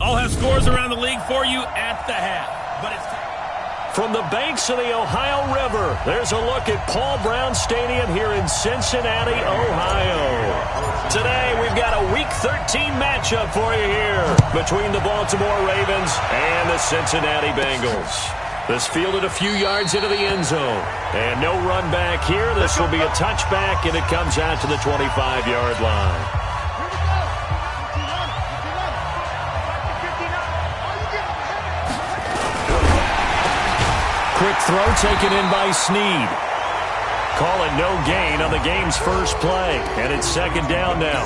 I'll have scores around the league for you at the half. But it's from the banks of the Ohio River, there's a look at Paul Brown Stadium here in Cincinnati, Ohio. Today, we've got a Week 13 matchup for you here between the Baltimore Ravens and the Cincinnati Bengals. This fielded a few yards into the end zone. And no run back here. This will be a touchback, and it comes out to the 25-yard line. Quick throw taken in by Snead. Call it no gain on the game's first play. And it's second down now.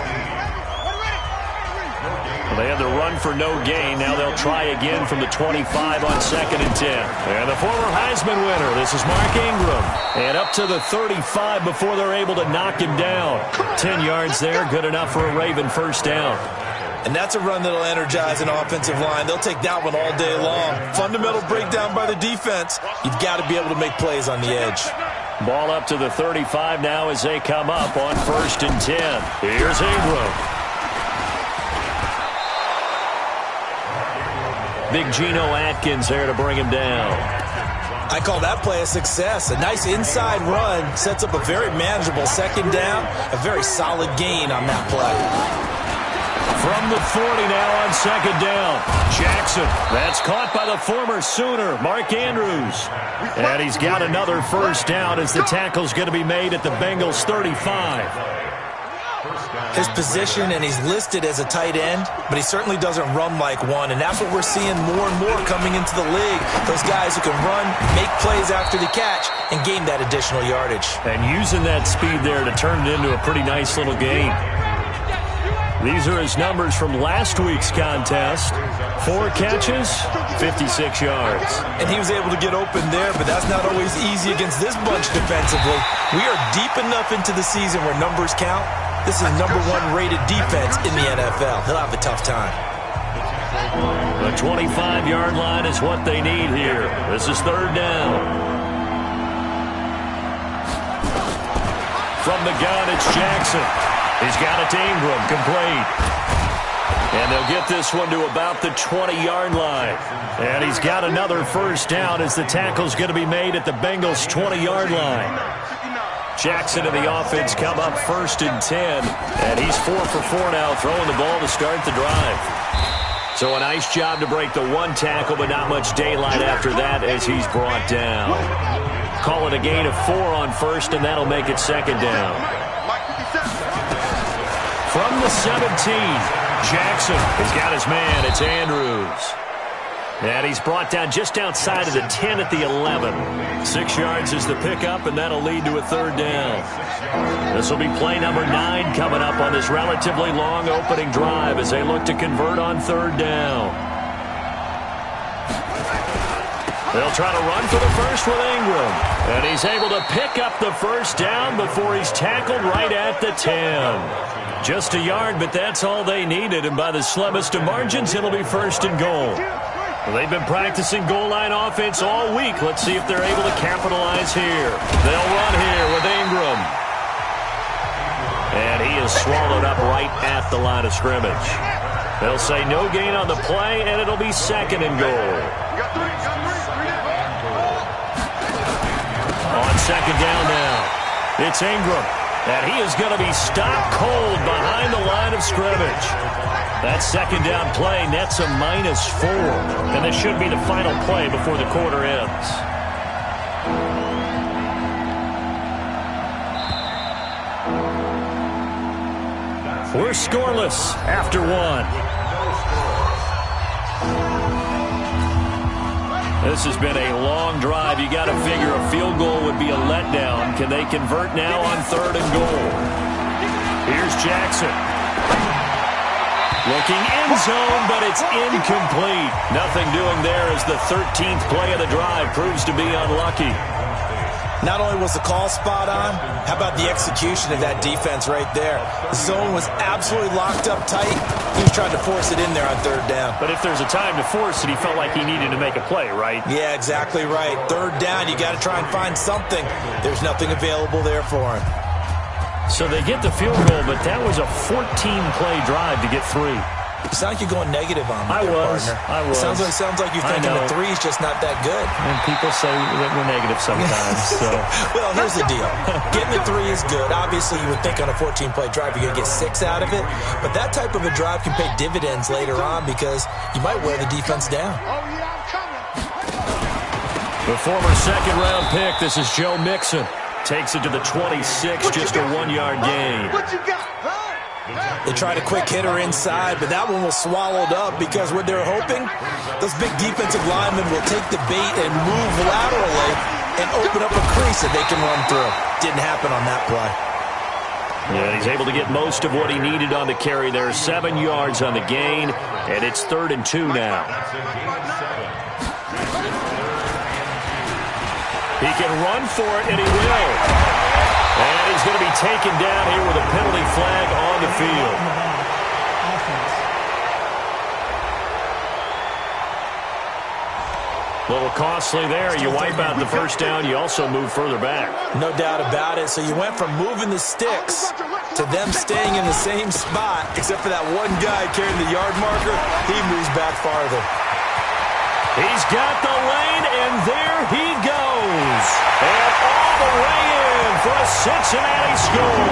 Well, they had the run for no gain. Now they'll try again from the 25 on 2nd and 10. And the former Heisman winner, this is Mark Ingram. And up to the 35 before they're able to knock him down. 10 yards there, good enough for a Raven first down. And that's a run that'll energize an offensive line. They'll take that one all day long. Fundamental breakdown by the defense. You've got to be able to make plays on the edge. Ball up to the 35 now as they come up on 1st and 10. Here's Ingram. Big Geno Atkins there to bring him down. I call that play a success. A nice inside run sets up a very manageable second down. A very solid gain on that play. From the 40 now on 2nd down. Jackson. That's caught by the former Sooner, Mark Andrews. And he's got another first down as the tackle's going to be made at the Bengals 35. His position, and he's listed as a tight end, but he certainly doesn't run like one, and that's what we're seeing more and more coming into the league. Those guys who can run, make plays after the catch, and gain that additional yardage. And using that speed there to turn it into a pretty nice little game. These are his numbers from last week's contest. 4 catches, 56 yards. And he was able to get open there, but that's not always easy against this bunch defensively. We are deep enough into the season where numbers count. This is #1 rated defense in the NFL. He'll have a tough time. The 25-yard line is what they need here. This is 3rd down. From the gun, it's Jackson. He's got it to Ingram, complete. And they'll get this one to about the 20-yard line. And he's got another first down as the tackle's going to be made at the Bengals' 20-yard line. Jackson and the offense come up 1st and 10. And he's 4 for 4 now, throwing the ball to start the drive. So a nice job to break the one tackle, but not much daylight after that as he's brought down. Call it a gain of 4 on 1st, and that'll make it 2nd down. From the 17, Jackson has got his man. It's Andrews. And he's brought down just outside of the 10 at the 11. 6 yards is the pickup, and that'll lead to a 3rd down. This will be play number 9 coming up on this relatively long opening drive as they look to convert on 3rd down. They'll try to run for the first with Ingram. And he's able to pick up the first down before he's tackled right at the 10. Just a yard, but that's all they needed. And by the slimmest of margins, it'll be 1st and goal. Well, they've been practicing goal line offense all week. Let's see if they're able to capitalize here. They'll run here with Ingram. And he is swallowed up right at the line of scrimmage. They'll say no gain on the play, and it'll be 2nd and goal. On 2nd down now, it's Ingram. And he is going to be stopped cold behind the line of scrimmage. That 2nd down play nets a -4. And this should be the final play before the quarter ends. We're scoreless after 1. This has been a long drive. You got to figure a field goal would be a letdown. Can they convert now on 3rd and goal? Here's Jackson. Looking end zone, but it's incomplete. Nothing doing there as the 13th play of the drive proves to be unlucky. Not only was the call spot on, how about the execution of that defense right there? The zone was absolutely locked up tight. He was trying to force it in there on 3rd down. But if there's a time to force it, he felt like he needed to make a play, right? Yeah, exactly right. 3rd down, you got to try and find something. There's nothing available there for him. So they get the field goal, but that was a 14-play drive to get 3. You sound like you're going negative on me, partner. I was. Sounds like you're thinking the three's just not that good. And people say that we're negative sometimes. So. Well, here's the deal. Getting the three is good. Obviously, you would think on a 14-play drive you're going to get 6 out of it. But that type of a drive can pay dividends later on because you might wear the defense down. The former second-round pick, this is Joe Mixon. Takes it to the 26, just a 1-yard gain. What you got? They tried a quick hitter inside, but that one was swallowed up because what they're hoping, those big defensive linemen will take the bait and move laterally and open up a crease that they can run through. Didn't happen on that play. Yeah, he's able to get most of what he needed on the carry there. 7 yards on the gain, and it's 3rd and 2 now. He can run for it, and he will. And he's going to be taken down here with a penalty flag on the field. A little costly there. You wipe out the first down. You also move further back. No doubt about it. So you went from moving the sticks to them staying in the same spot, except for that one guy carrying the yard marker. He moves back farther. He's got the lane, and there he goes. And all the way in for a Cincinnati score.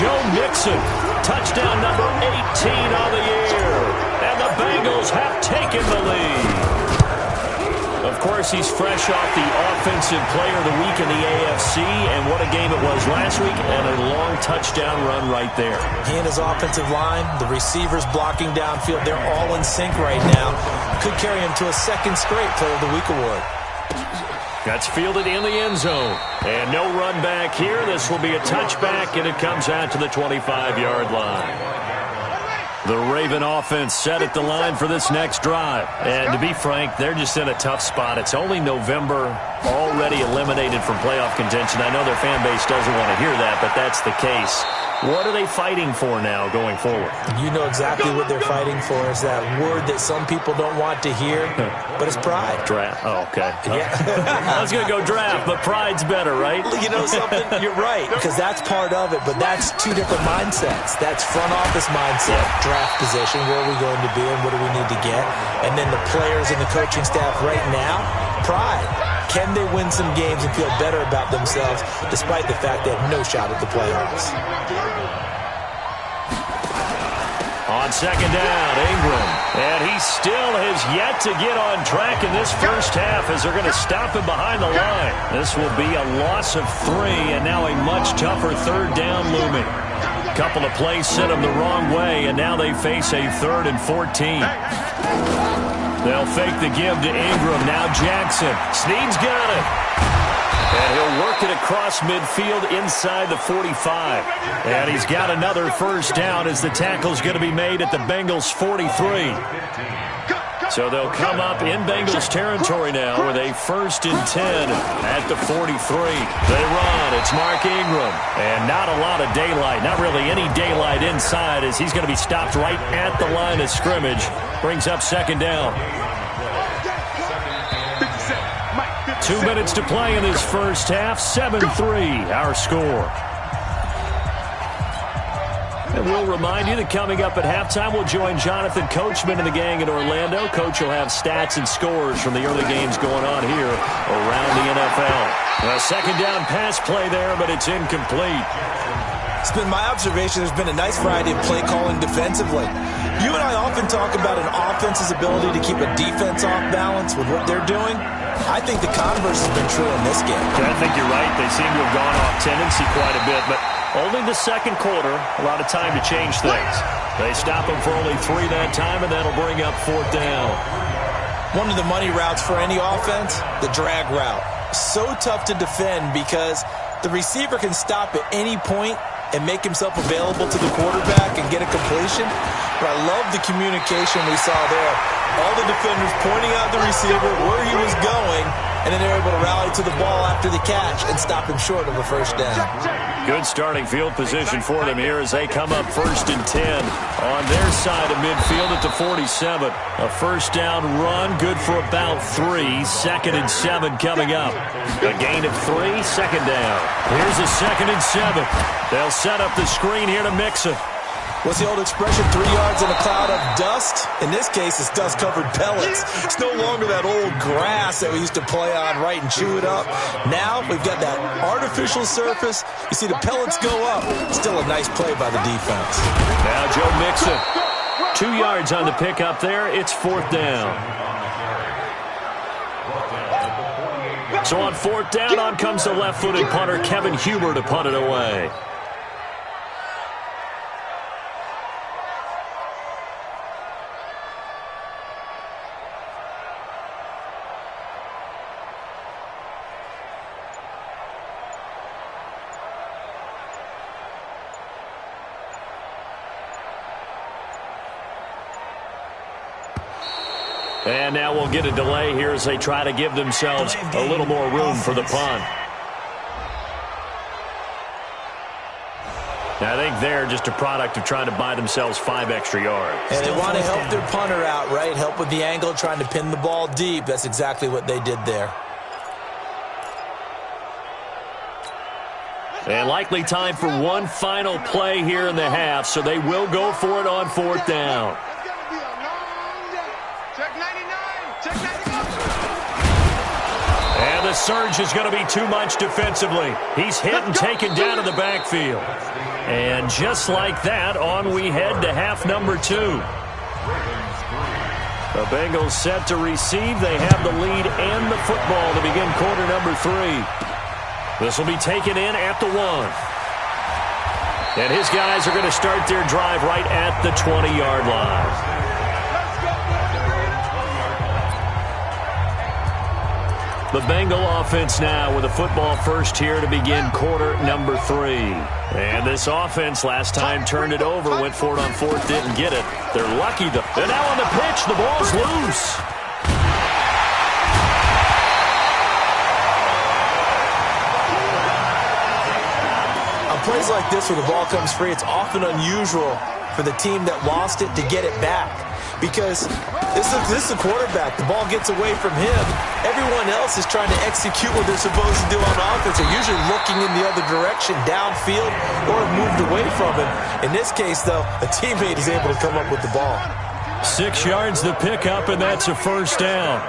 Joe Mixon, touchdown number 18 on the year. And the Bengals have taken the lead. Of course, he's fresh off the Offensive Player of the Week in the AFC, and what a game it was last week, and a long touchdown run right there. He and his offensive line, the receivers blocking downfield, they're all in sync right now. Could carry him to a second straight Player of the Week award. That's fielded in the end zone. And no run back here. This will be a touchback, and it comes out to the 25-yard line. The Raven offense set at the line for this next drive. And to be frank, they're just in a tough spot. It's only November, already eliminated from playoff contention. I know their fan base doesn't want to hear that, but that's the case. What are they fighting for now going forward? You know exactly what they're fighting for. Is that word that some people don't want to hear, but it's pride. Draft. Oh, okay. Yeah. I was going to go draft, but pride's better, right? You know something? You're right, because that's part of it, but that's two different mindsets. That's front office mindset, draft position, where are we going to be and what do we need to get? And then the players and the coaching staff right now, pride. Can they win some games and feel better about themselves despite the fact they have no shot at the playoffs? On second down, Ingram. And he still has yet to get on track in this first half as they're going to stop him behind the line. This will be a loss of 3 and now a much tougher 3rd down looming. Couple of plays sent them the wrong way, and now they face a 3rd and 14. They'll fake the give to Ingram. Now Jackson. Snead's got it. And he'll work it across midfield inside the 45. And he's got another first down as the tackle's going to be made at the Bengals 43. So they'll come up in Bengals territory now with a 1st and 10 at the 43. They run. It's Mark Ingram. And not a lot of daylight. Not really any daylight inside as he's going to be stopped right at the line of scrimmage. Brings up second down. 2 minutes to play in this first half. 7-3 our score. And we'll remind you that coming up at halftime, we'll join Jonathan Coachman and the gang in Orlando. Coach will have stats and scores from the early games going on here around the NFL. A second down pass play there, but it's incomplete. It's been my observation there's been a nice variety of play calling defensively. You and I often talk about an offense's ability to keep a defense off balance with what they're doing. I think the converse has been true in this game. I think you're right. They seem to have gone off tendency quite a bit, but only the second quarter, a lot of time to change things. They stop them for only 3 that time, and that'll bring up 4th down. One of the money routes for any offense, the drag route. So tough to defend because the receiver can stop at any point and make himself available to the quarterback and get a completion. But I love the communication we saw there. All the defenders pointing out the receiver, where he was going, and then they're able to rally to the ball after the catch and stop him short of a first down. Good starting field position for them here as they come up 1st and 10 on their side of midfield at the 47. A first down run, good for about 3. 2nd and 7 coming up. A gain of 3, second down. Here's a 2nd and 7. They'll set up the screen here to Mixon. What's the old expression, 3 yards in a cloud of dust? In this case, it's dust-covered pellets. It's no longer that old grass that we used to play on, right, and chew it up. Now we've got that artificial surface. You see the pellets go up. Still a nice play by the defense. Now Joe Mixon. 2 yards on the pickup there. It's 4th down. So on 4th down, on comes the left-footed punter, Kevin Huber, to punt it away. And now we'll get a delay here as they try to give themselves a little more room for the punt. Now, I think they're just a product of trying to buy themselves 5 extra yards. And they want to help their punter out, right? Help with the angle, trying to pin the ball deep. That's exactly what they did there. And likely time for one final play here in the half, so they will go for it on 4th down. And the surge is going to be too much defensively. He's hit and taken down in the backfield. And just like that, on we head to half number 2. The Bengals set to receive. They have the lead and the football to begin quarter number 3. This will be taken in at the 1. And his guys are going to start their drive right at the 20-yard line. The Bengal offense now with a football first here to begin quarter number 3. And this offense last time turned it over, went for it on 4th, didn't get it. They're lucky though. And now on the pitch, the ball's loose. On plays like this where the ball comes free, it's often unusual for the team that lost it to get it back. Because this is a quarterback. The ball gets away from him. Everyone else is trying to execute what they're supposed to do on offense. They're usually looking in the other direction, downfield, or have moved away from him. In this case, though, a teammate is able to come up with the ball. 6 yards the pickup, and that's a first down.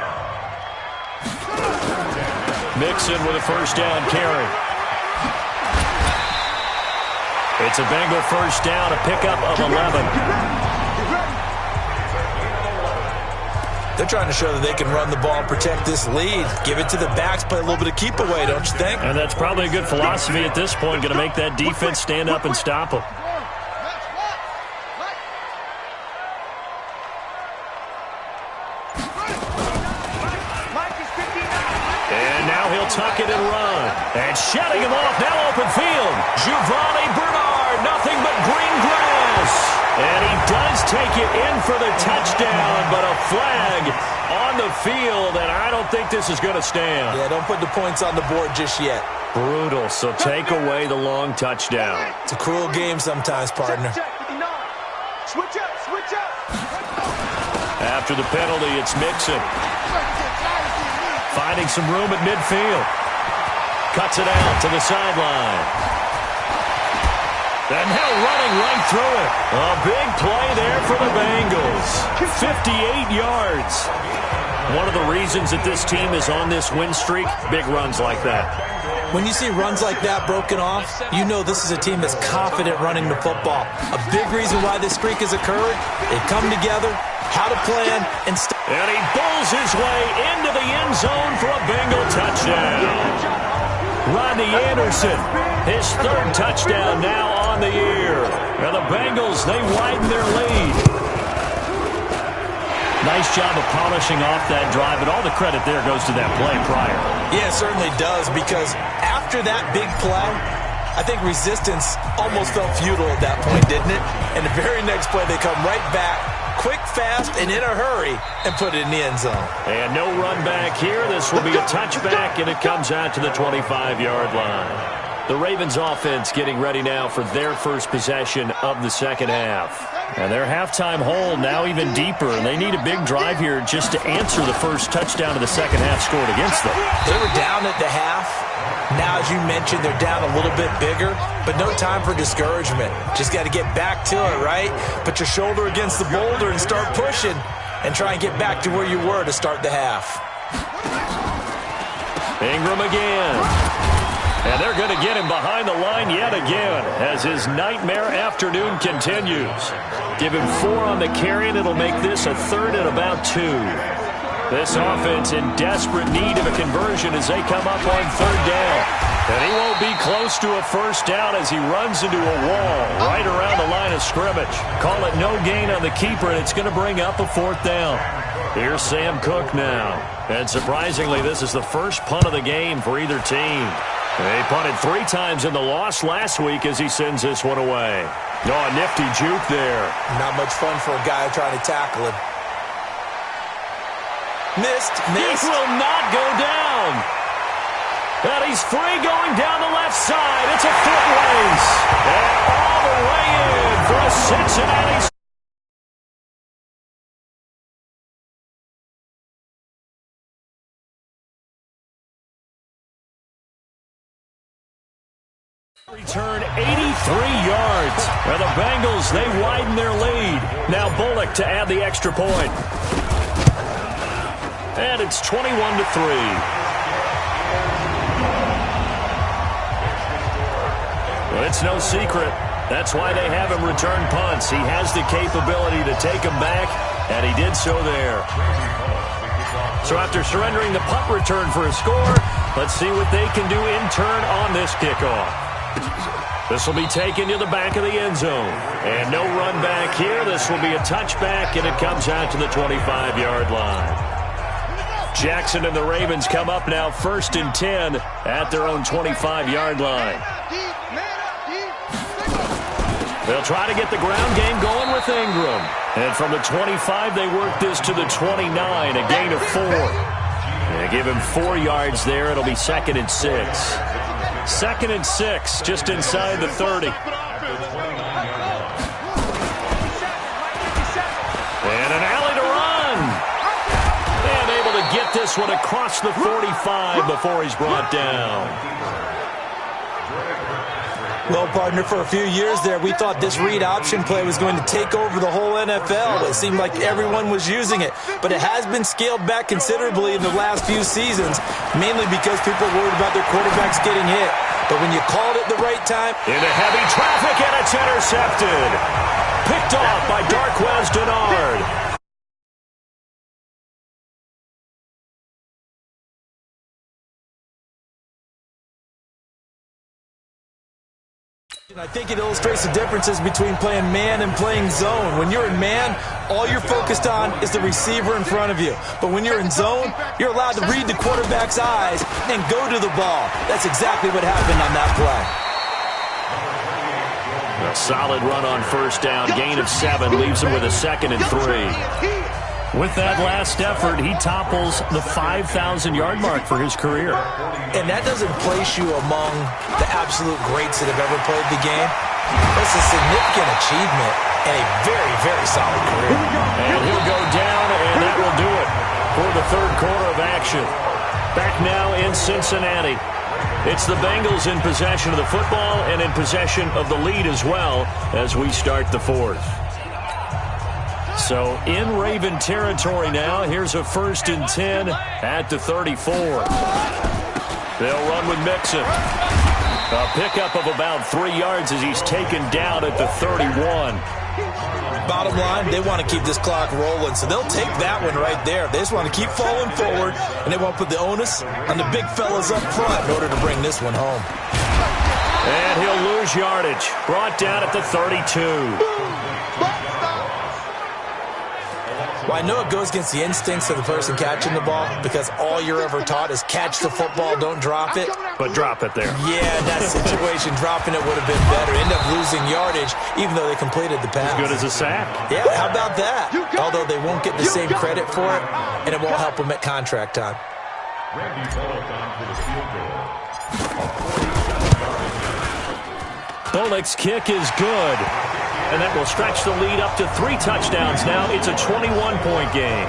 Mixon with a first down carry. It's a Bengal first down, a pickup of 11. They're trying to show that they can run the ball and protect this lead. Give it to the backs, play a little bit of keep away, don't you think? And that's probably a good philosophy at this point, going to make that defense stand up and stop them. And now he'll tuck it and run. And shutting him off, now open field. Giovanni Bernard, nothing but green grass. And he does take it in for the touchdown, but a flag on the field, and I don't think this is going to stand. Yeah, don't put the points on the board just yet. Brutal, so take away the long touchdown. It's a cruel game sometimes, partner. Switch up. After the penalty, it's Mixon. Finding some room at midfield. Cuts it out to the sideline. And now running right through it. A big play there for the Bengals. 58 yards. One of the reasons that this team is on this win streak, big runs like that. When you see runs like that broken off, you know this is a team that's confident running the football. A big reason why this streak has occurred, they come together, how to plan, and he bowls his way into the end zone for a Bengal touchdown. Rodney Anderson, his 3rd touchdown now on the year. And the Bengals, they widen their lead. Nice job of polishing off that drive, and all the credit there goes to that play prior. Yeah, it certainly does, because after that big play, I think resistance almost felt futile at that point, didn't it? And the very next play, they come right back, quick, fast, and in a hurry, and put it in the end zone. And no run back here. This will be a touchback, and it comes out to the 25-yard line. The Ravens offense getting ready now for their first possession of the second half. And their halftime hole now even deeper, and they need a big drive here just to answer the first touchdown of the second half scored against them. They were down at the half. Now, as you mentioned, they're down a little bit bigger, but no time for discouragement. Just got to get back to it, right? Put your shoulder against the boulder and start pushing and try and get back to where you were to start the half. Ingram again. And they're going to get him behind the line yet again as his nightmare afternoon continues. Give him 4 on the carry, and it'll make this a third and about 2. This offense in desperate need of a conversion as they come up on third down. And he won't be close to a first down as he runs into a wall right around the line of scrimmage. Call it no gain on the keeper, and it's going to bring up a fourth down. Here's Sam Cook now. And surprisingly, this is the first punt of the game for either team. They punted 3 times in the loss last week as he sends this one away. Oh, a nifty juke there. Not much fun for a guy trying to tackle him. Missed. It will not go down. And he's free going down the left side. It's a foot race. And all the way in for a Cincinnati. Return 83 yards. And the Bengals, they widen their lead. Now Bullock to add the extra point. And it's 21-3. Well, it's no secret. That's why they have him return punts. He has the capability to take them back, and he did so there. So after surrendering the punt return for a score, let's see what they can do in turn on this kickoff. This will be taken to the back of the end zone. And no run back here. This will be a touchback, and it comes out to the 25-yard line. Jackson and the Ravens come up now 1st and 10 at their own 25-yard line. They'll try to get the ground game going with Ingram. And from the 25, they work this to the 29, a gain of 4. They give him 4 yards there. It'll be 2nd and 6. 2nd and 6, just inside the 30. And an alley to run. And able to get this one across the 45 before he's brought down. Well, partner, for a few years there, we thought this read option play was going to take over the whole NFL. It seemed like everyone was using it. But it has been scaled back considerably in the last few seasons, mainly because people are worried about their quarterbacks getting hit. But when you called it the right time... Into heavy traffic, and it's intercepted. Picked off by Darquez Dennard. I think it illustrates the differences between playing man and playing zone. When you're in man, all you're focused on is the receiver in front of you. But when you're in zone, you're allowed to read the quarterback's eyes and go to the ball. That's exactly what happened on that play. A solid run on first down. Gain of 7 leaves him with a 2nd and 3. With that last effort, he topples the 5,000-yard mark for his career. And that doesn't place you among the absolute greats that have ever played the game. That's a significant achievement and a very, very solid career. And he'll go down, and that will do it for the third quarter of action. Back now in Cincinnati. It's the Bengals in possession of the football and in possession of the lead as well as we start the fourth. So in Raven territory now. Here's a 1st and 10 at the 34. They'll run with Mixon. A pickup of about 3 yards as he's taken down at the 31. Bottom line, they want to keep this clock rolling, so they'll take that one right there. They just want to keep falling forward, and they won't put the onus on the big fellas up front in order to bring this one home. And he'll lose yardage. Brought down at the 32. Well, I know it goes against the instincts of the person catching the ball because all you're ever taught is catch the football, don't drop it. But drop it there. Yeah, in that situation, dropping it would have been better. End up losing yardage, even though they completed the pass. As good as a sack. Yeah, how about that? Although they won't get the same credit for it, and it won't help them at contract time. Bullock's kick is good. And that will stretch the lead up to 3 touchdowns now. It's a 21-point game.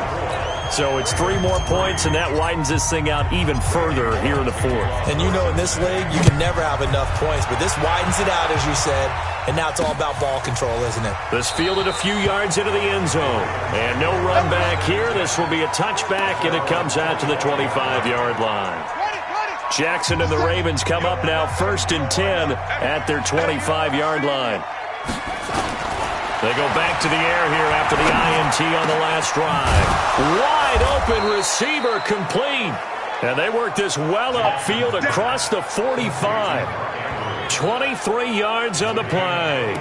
So it's 3 more points, and that widens this thing out even further here in the 4th. And you know in this league, you can never have enough points, but this widens it out, as you said, and now it's all about ball control, isn't it? This fielded a few yards into the end zone. And no run back here. This will be a touchback, and it comes out to the 25-yard line. Jackson and the Ravens come up now 1st and 10 at their 25-yard line. They go back to the air here after the INT on the last drive. Wide open receiver complete. And they work this well upfield across the 45. 23 yards on the play.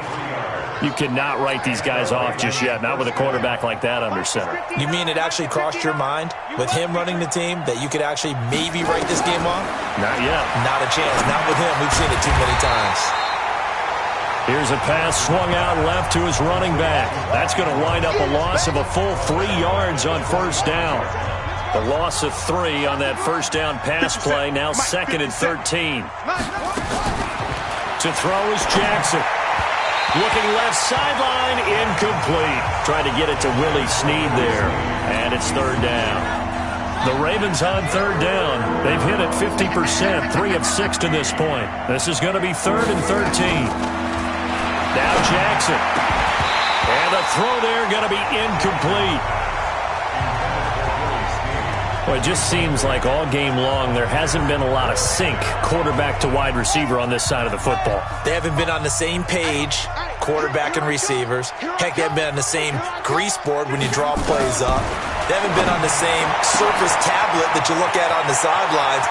You cannot write these guys off just yet, not with a quarterback like that under center. You mean it actually crossed your mind with him running the team that you could actually maybe write this game off? Not yet. Not a chance. Not with him. We've seen it too many times. Here's a pass swung out left to his running back. That's going to wind up a loss of a full 3 yards on 1st down. The loss of 3 on that 1st down pass play. Now 2nd and 13. To throw is Jackson. Looking left sideline, incomplete. Trying to get it to Willie Snead there. And it's 3rd down. The Ravens on 3rd down. They've hit it 50%, 3 of 6 to this point. This is going to be 3rd and 13. Now Jackson. And the throw there going to be incomplete. Well, it just seems like all game long there hasn't been a lot of sync quarterback to wide receiver on this side of the football. They haven't been on the same page, quarterback and receivers. Heck, they haven't been on the same grease board when you draw plays up. They haven't been on the same surface tablet that you look at on the sidelines.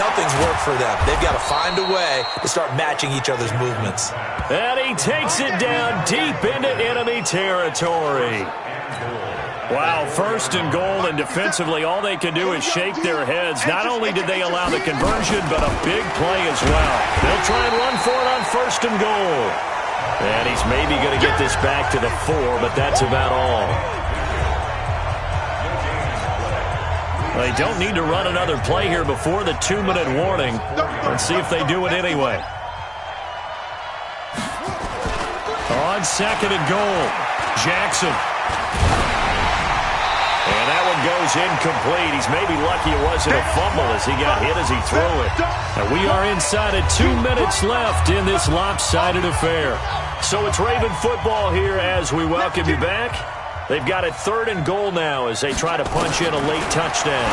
Nothing's worked for them. They've got to find a way to start matching each other's movements. And he takes it down deep into enemy territory. Wow, 1st and goal, and defensively all they can do is shake their heads. Not only did they allow the conversion, but a big play as well. They'll try and run for it on 1st and goal. And he's maybe going to get this back to the 4, but that's about all. They don't need to run another play here before the 2-minute warning. Let's see if they do it anyway. On 2nd and goal, Jackson. And that one goes incomplete. He's maybe lucky it wasn't a fumble as he got hit as he threw it. And we are inside of 2 minutes left in this lopsided affair. So it's Raven football here as we welcome you back. They've got it 3rd and goal now as they try to punch in a late touchdown.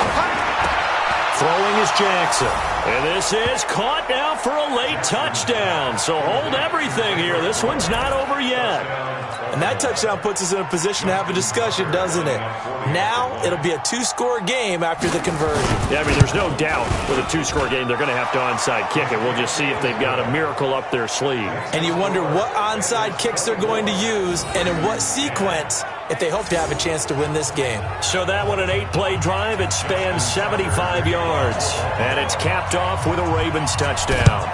Throwing is Jackson. And this is caught now for a late touchdown. So hold everything here. This one's not over yet. And that touchdown puts us in a position to have a discussion, doesn't it? Now it'll be a 2-score game after the conversion. Yeah, I mean, there's no doubt with a 2-score game they're going to have to onside kick it. We'll just see if they've got a miracle up their sleeve. And you wonder what onside kicks they're going to use and in what sequence if they hope to have a chance to win this game. So that one, an 8-play drive. It spans 75 yards. And it's capped off with a Ravens touchdown.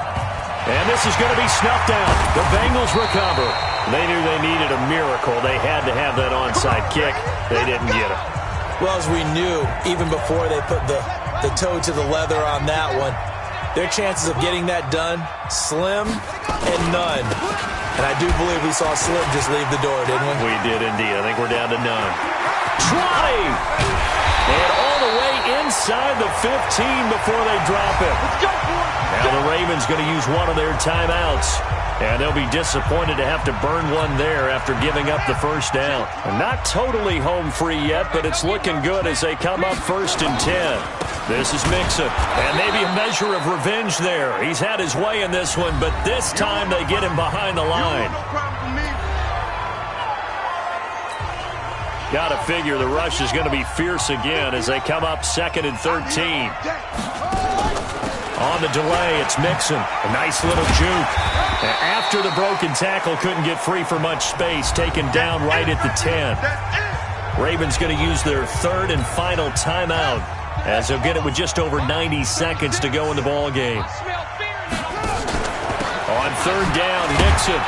And this is going to be snuffed out. The Bengals recover. They knew they needed a miracle. They had to have that onside kick. They didn't get it. Well, as we knew, even before they put the toe to the leather on that one, their chances of getting that done, slim and none. And I do believe we saw Slim just leave the door, didn't we? We did indeed. I think we're down to none. Trotty! And all the way inside the 15 before they drop it. Let's go, boy. Now the Ravens going to use one of their timeouts. And they'll be disappointed to have to burn one there after giving up the 1st down. And not totally home free yet, but it's looking good as they come up 1st and 10. This is Mixon. And maybe a measure of revenge there. He's had his way in this one, but this time they get him behind the line. Got to figure the rush is going to be fierce again as they come up 2nd and 13. On the delay, it's Mixon. A nice little juke. After the broken tackle, couldn't get free for much space. Taken down right at the 10. Ravens going to use their 3rd and final timeout as they'll get it with just over 90 seconds to go in the ball game. On 3rd down, Nixon.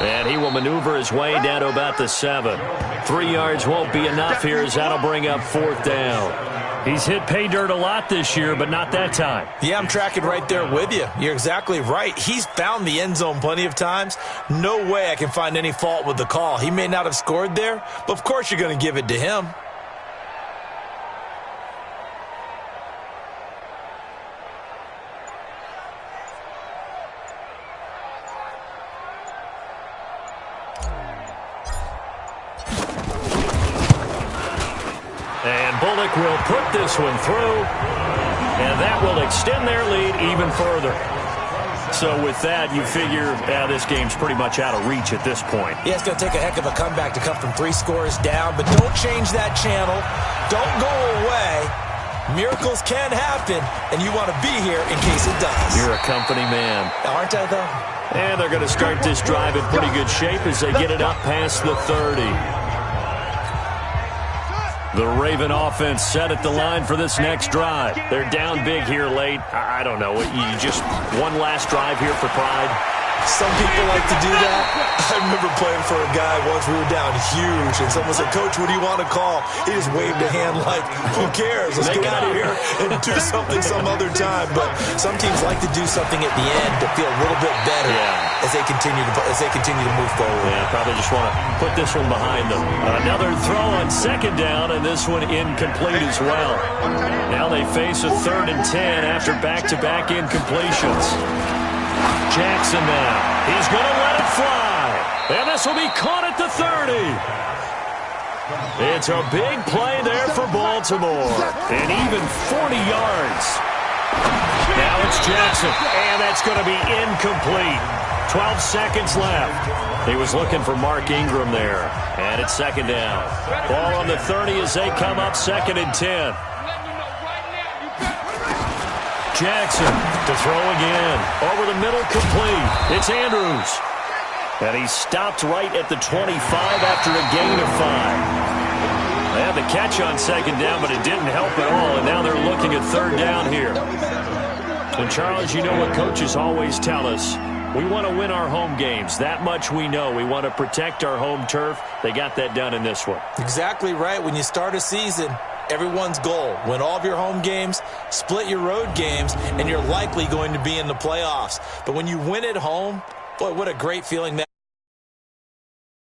And he will maneuver his way down to about the 7. 3 yards won't be enough here as that'll bring up 4th down. He's hit pay dirt a lot this year, but not that time. Yeah, I'm tracking right there with you. You're exactly right. He's found the end zone plenty of times. No way I can find any fault with the call. He may not have scored there, but of course you're going to give it to him. Bullock will put this one through, and that will extend their lead even further. So with that, you figure this game's pretty much out of reach at this point. Yeah, it's going to take a heck of a comeback to come from 3 scores down, but don't change that channel. Don't go away. Miracles can happen, and you want to be here in case it does. You're a company man. Aren't I, though? And they're going to start this drive in pretty good shape as they get it up past the 30. The Raven offense set at the line for this next drive. They're down big here late. I don't know. You just one last drive here for pride? Some people like to do that. I remember playing for a guy once. We were down huge, and someone said, "Coach, what do you want to call?" He just waved a hand like, "Who cares? Let's get out of here and do something some other time." But some teams like to do something at the end to feel a little bit better as they continue to move forward. Yeah, probably just want to put this one behind them. Another throw on second down, and this one incomplete as well. Now they face a 3rd and 10 after back-to-back incompletions. Jackson now. He's going to let it fly. And this will be caught at the 30. It's a big play there for Baltimore. And even 40 yards. Now it's Jackson. And that's going to be incomplete. 12 seconds left. He was looking for Mark Ingram there. And it's 2nd down. Ball on the 30 as they come up 2nd and 10. Jackson to throw again. Over the middle, complete. It's Andrews. And he stopped right at the 25 after a gain of 5. They had the catch on 2nd down, but it didn't help at all. And now they're looking at 3rd down here. And, Charles, you know what coaches always tell us. We want to win our home games. That much we know. We want to protect our home turf. They got that done in this one. Exactly right. When you start a season, everyone's goal, win all of your home games, split your road games, and you're likely going to be in the playoffs. But when you win at home, boy, what a great feeling that